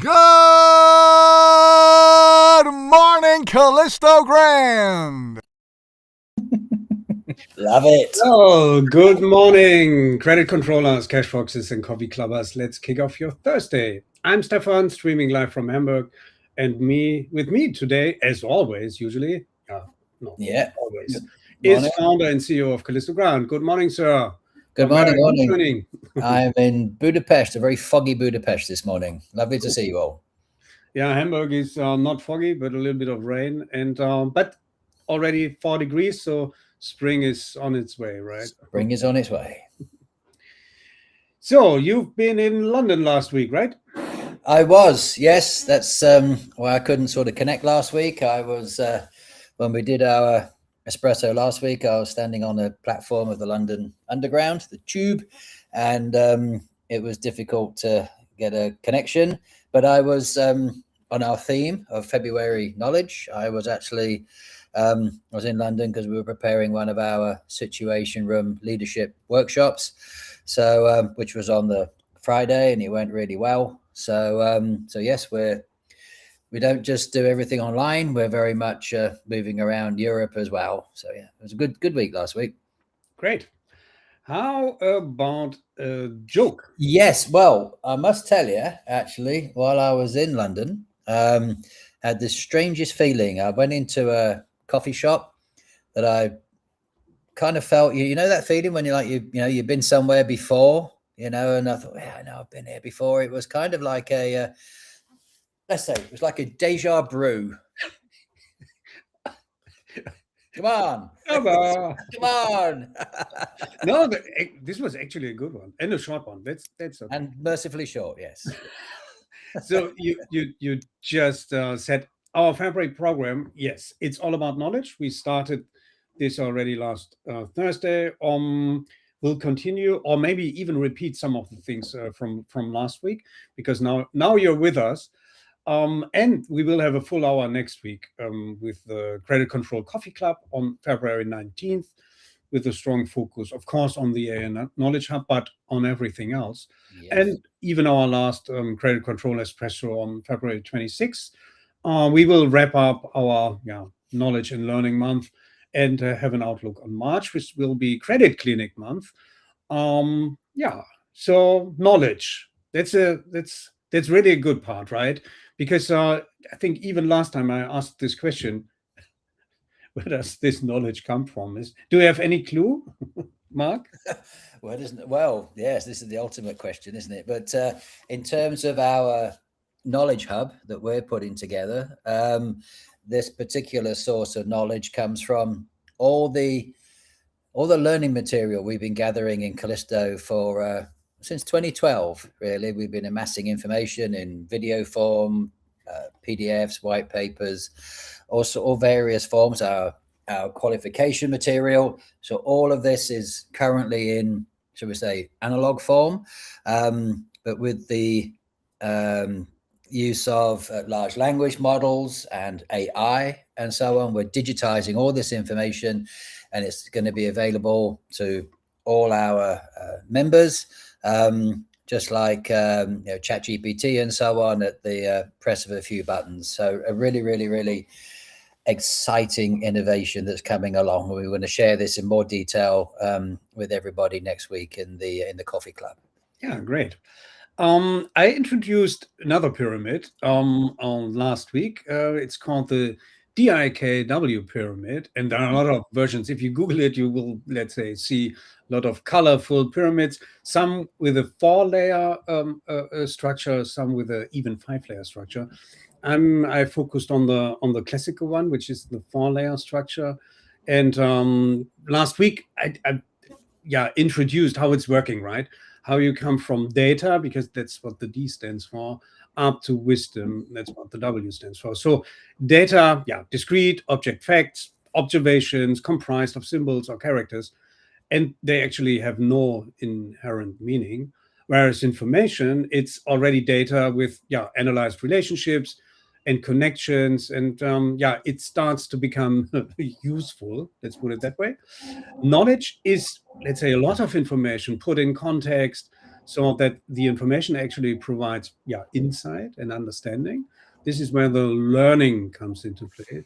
Good morning, Callisto Grand. Love it. Oh, good morning, credit controllers, cash foxes, and coffee clubbers. Let's kick off your Thursday. I'm Stefan, streaming live from Hamburg, and with me today, as always, usually, always, is founder and CEO of Callisto Ground. Good morning, sir. Good morning. I'm in Budapest, a very foggy Budapest this morning. Lovely to see you all. Yeah, Hamburg is not foggy, but a little bit of rain, and but already 4 degrees, so spring is on its way, right? Spring is on its way. So you've been in London last week, right? I was, yes. That's why I couldn't sort of connect last week. I was, when we did our Espresso last week, I was standing on a platform of the London Underground, the Tube, and it was difficult to get a connection. But I was on our theme of February knowledge. I was actually I was in London because we were preparing one of our Situation Room leadership workshops, so which was on the Friday, and it went really well. So yes, we don't just do everything online. We're very much moving around Europe as well. So yeah, it was a good week last week. Great. How about a joke? Yes, well, I must tell you, actually, while I was in London, had the strangest feeling. I went into a coffee shop that I kind of felt, you know that feeling when you're like, you've been somewhere before, and I thought, yeah, I know I've been here before. It was kind of like a, let's say, it was like a deja brew. Come on. Come on. No, this was actually a good one and a short one. That's okay. And mercifully short, yes. So you just said our February program. Yes, it's all about knowledge. We started this already last Thursday. We'll continue, or maybe even repeat some of the things from last week, because now you're with us. And we will have a full hour next week with the Credit Control Coffee Club on February 19th, with a strong focus, of course, on the AI Knowledge Hub, but on everything else. Yes. And even our last Credit Control Espresso on February 26th. We will wrap up our Knowledge and Learning Month and have an outlook on March, which will be Credit Clinic Month. So knowledge, that's really a good part, right? Because I think even last time I asked this question, where does this knowledge come from? Do you have any clue, Mark? Well, yes, this is the ultimate question, isn't it? But in terms of our knowledge hub that we're putting together, this particular source of knowledge comes from all the learning material we've been gathering in Callisto for since 2012, really. We've been amassing information in video form, PDFs, white papers, also all various forms, our qualification material. So all of this is currently in, shall we say, analog form, but with the use of large language models and AI and so on, we're digitizing all this information, and it's going to be available to all our members, just like ChatGPT and so on, at the press of a few buttons. So a really, really, really exciting innovation that's coming along. We're going to share this in more detail with everybody next week in the coffee club. Yeah, great. I introduced another pyramid on last week. It's called the DIKW pyramid, and there are a lot of versions. If you Google it, you will, let's say, see a lot of colorful pyramids, some with a 4-layer structure, some with an even 5-layer structure. I focused on the classical one, which is the 4-layer structure. And last week, I introduced how it's working, right? How you come from data, because that's what the D stands for, up to wisdom, that's what the W stands for. So data, discrete object facts, observations comprised of symbols or characters, and they actually have no inherent meaning. Whereas information, it's already data with analyzed relationships and connections, and it starts to become useful, let's put it that way. Knowledge is, let's say, a lot of information put in context, so that the information actually provides insight and understanding. This is where the learning comes into play.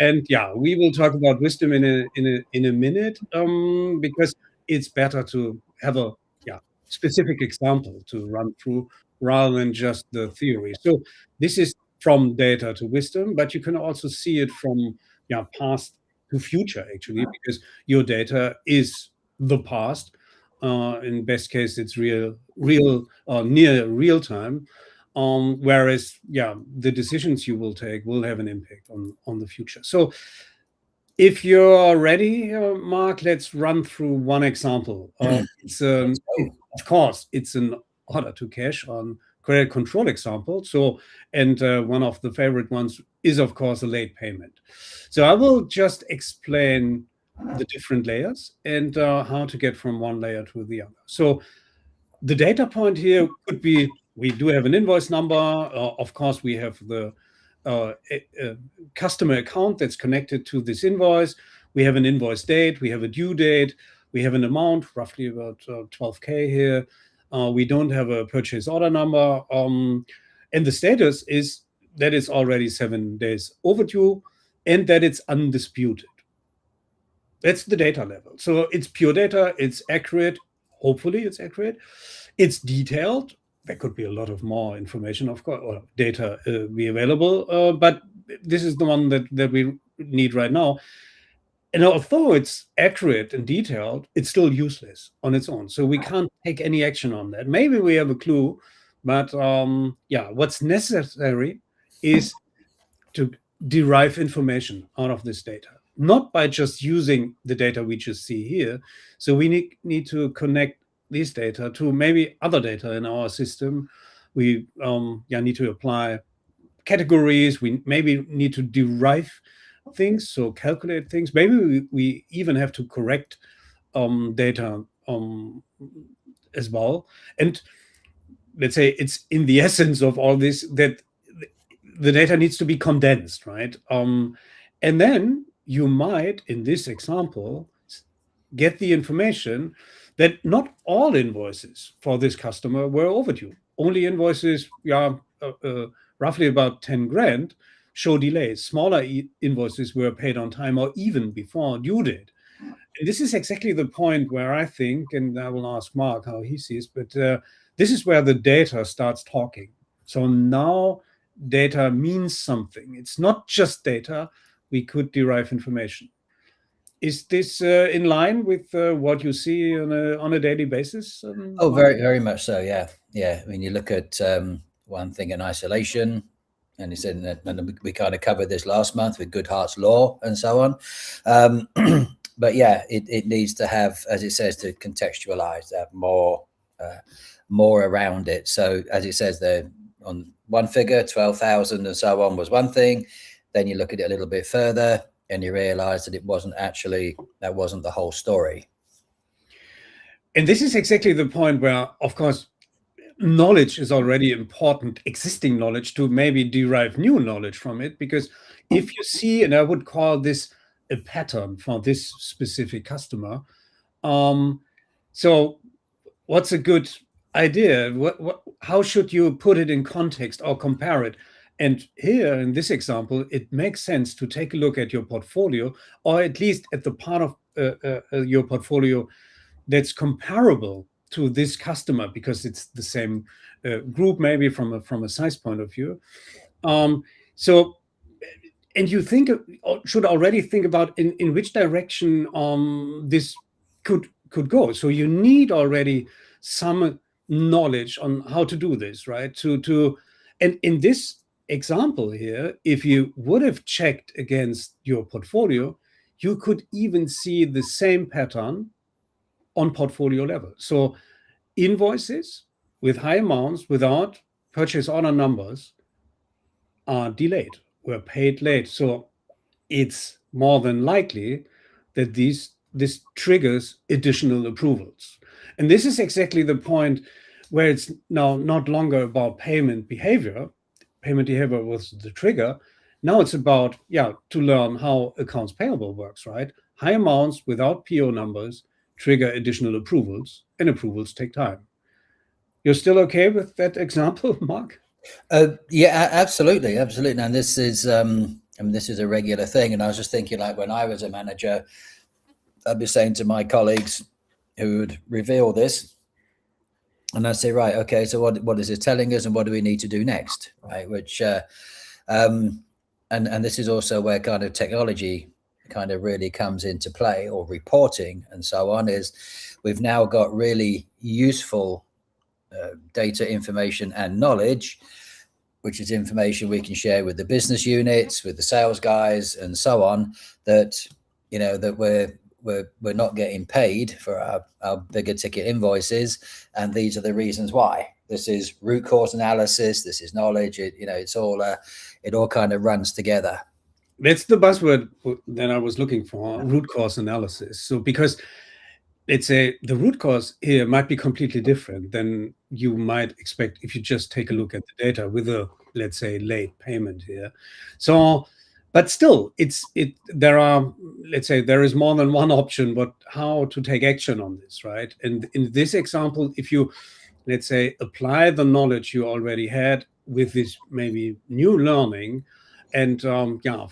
And we will talk about wisdom in a minute, because it's better to have a specific example to run through rather than just the theory. So this is from data to wisdom, but you can also see it from past to future, actually, because your data is the past. In best case, it's real, near real time. Whereas, the decisions you will take will have an impact on the future. So if you're ready, Mark, let's run through one example. Of course, it's an order to cash on credit control example. So, and one of the favorite ones is, of course, a late payment. So I will just explain the different layers and how to get from one layer to the other. So the data point here could be, we do have an invoice number. Of course, we have the customer account that's connected to this invoice. We have an invoice date. We have a due date. We have an amount, roughly about 12K here. We don't have a purchase order number. And the status is that it's already 7 days overdue and that it's undisputed. That's the data level. So it's pure data. It's accurate. Hopefully it's accurate. It's detailed. There could be a lot of more information, of course, or data be available. But this is the one that we need right now. And although it's accurate and detailed, it's still useless on its own. So we can't take any action on that. Maybe we have a clue, but what's necessary is to derive information out of this data, not by just using the data we just see here. So we need to connect these data to maybe other data in our system. We need to apply categories. We maybe need to derive things, so calculate things. Maybe we even have to correct data as well. And let's say it's in the essence of all this that the data needs to be condensed, right? And then you might, in this example, get the information that not all invoices for this customer were overdue. Only invoices, roughly about 10 grand, show delays. Smaller invoices were paid on time or even before due date. And this is exactly the point where I think, and I will ask Mark how he sees, but this is where the data starts talking. So now data means something. It's not just data. We could derive information. Is this in line with what you see on a daily basis? Very, very much so. Yeah. I mean, you look at one thing in isolation, and you said that, and we kind of covered this last month with Goodhart's law and so on. But it needs to have, as it says, to contextualize that more around it. So as it says there on one figure, 12,000 and so on was one thing. Then you look at it a little bit further, and you realize that that wasn't the whole story. And this is exactly the point where, of course, knowledge is already important, existing knowledge, to maybe derive new knowledge from it. Because if you see, and I would call this a pattern for this specific customer, so what's a good idea? How should you put it in context or compare it? And here in this example, it makes sense to take a look at your portfolio, or at least at the part of your portfolio that's comparable to this customer, because it's the same group, maybe from a size point of view. So, and you should already think about in which direction this could go. So you need already some knowledge on how to do this, right? And in this example here, if you would have checked against your portfolio, you could even see the same pattern on portfolio level. So invoices with high amounts without purchase order numbers are delayed, were paid late. So it's more than likely that this triggers additional approvals. And this is exactly the point where it's now not longer about payment behavior. Payment behavior was the trigger. Now it's about, to learn how accounts payable works, right? High amounts without PO numbers trigger additional approvals, and approvals take time. You're still okay with that example, Mark? Yeah, absolutely, absolutely. And this is, I mean, this is a regular thing. And I was just thinking, like when I was a manager, I'd be saying to my colleagues who would reveal this, and I'd say, right, okay, so what is it telling us, and what do we need to do next, right? Which, and this is also where kind of technology kind of really comes into play, or reporting and so on. Is we've now got really useful data, information, and knowledge, which is information we can share with the business units, with the sales guys, and so on. That that we're not getting paid for our bigger ticket invoices, and these are the reasons why. This is root cause analysis. This is knowledge. It's all it all kind of runs together. That's the buzzword that I was looking for, root cause analysis. So because the root cause here might be completely different than you might expect if you just take a look at the data with a, let's say, late payment here. So, but still, there is more than one option, but how to take action on this, right? And in this example, if you, let's say, apply the knowledge you already had with this maybe new learning, and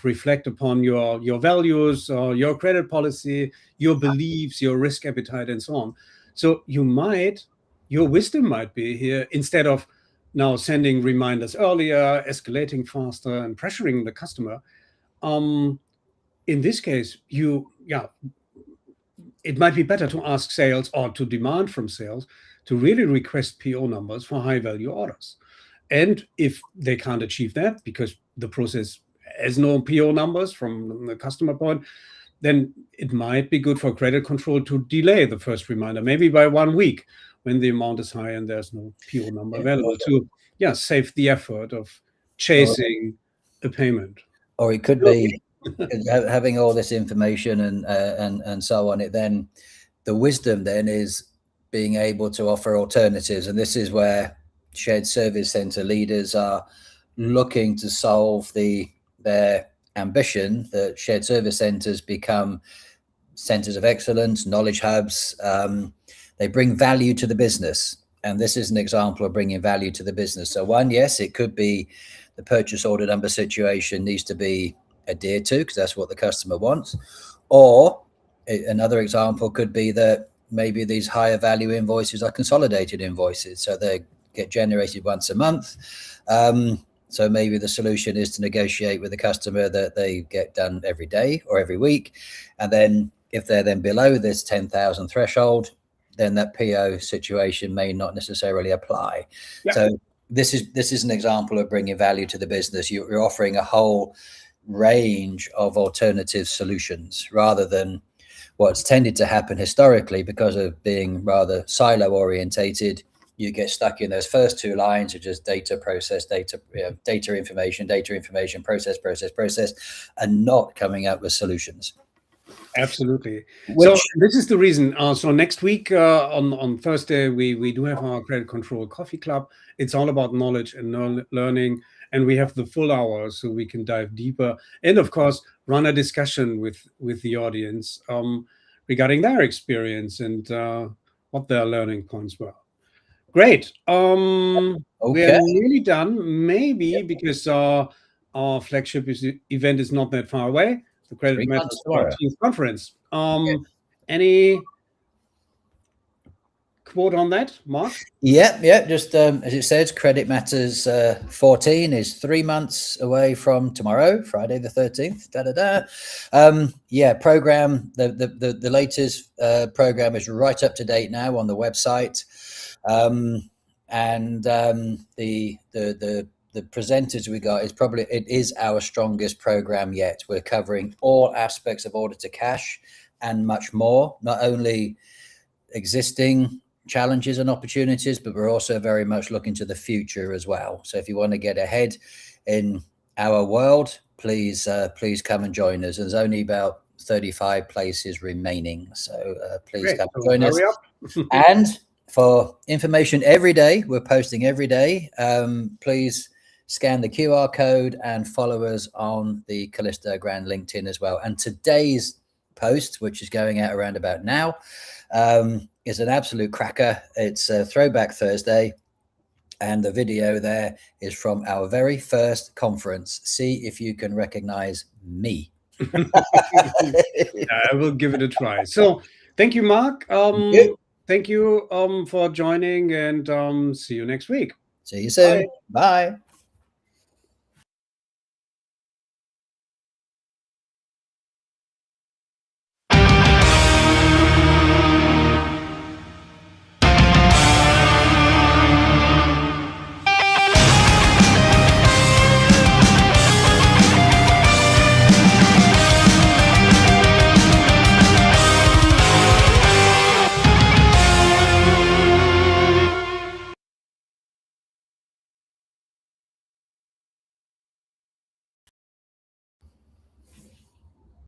reflect upon your values, your credit policy, your beliefs, your risk appetite, and so on. So your wisdom might be here, instead of now sending reminders earlier, escalating faster, and pressuring the customer. In this case, it might be better to ask sales, or to demand from sales, to really request PO numbers for high value orders. And if they can't achieve that because the process has no PO numbers from the customer point, then it might be good for credit control to delay the first reminder, maybe by 1 week, when the amount is high and there's no PO number available, to save the effort of chasing a payment. Or it could be having all this information and so on. It then, the wisdom then is being able to offer alternatives, and this is where shared service center leaders are looking to solve their ambition that shared service centers become centers of excellence, knowledge hubs. They bring value to the business, and this is an example of bringing value to the business. So one, yes, it could be the purchase order number situation needs to be adhered to because that's what the customer wants. Or another example could be that maybe these higher value invoices are consolidated invoices, so they get generated once a month. So maybe the solution is to negotiate with the customer that they get done every day or every week. And then if they're then below this 10,000 threshold, then that PO situation may not necessarily apply. Yeah. So this is an example of bringing value to the business. You're offering a whole range of alternative solutions rather than what's tended to happen historically. Because of being rather silo orientated, you get stuck in those first two lines of just data, process, data, information, process, and not coming up with solutions. Absolutely. So this is the reason. So next week on Thursday, we do have our Credit Control Coffee Club. It's all about knowledge and learning, and we have the full hour so we can dive deeper and, of course, run a discussion with the audience regarding their experience and what their learning points were. Great. Okay. We're nearly done. Maybe because our flagship event is not that far away. The Credit Matters 14th conference. Any quote on that, Mark? Yeah. Just as it says, Credit Matters 14 is 3 months away from tomorrow, Friday the 13th. Program. The latest program is right up to date now on the website, and the presenters we got is our strongest program yet. We're covering all aspects of order to cash and much more, not only existing challenges and opportunities, but we're also very much looking to the future as well. So if you want to get ahead in our world, please come and join us. There's only about 35 places remaining. So please come and join us. And for information every day, we're posting every day. Please scan the QR code and follow us on the Callisto Grand LinkedIn as well. And today's post, which is going out around about now, is an absolute cracker. It's a Throwback Thursday. And the video there is from our very first conference. See if you can recognize me. I will give it a try. So thank you, Mark. Thank you for joining, and see you next week. See you soon. Bye.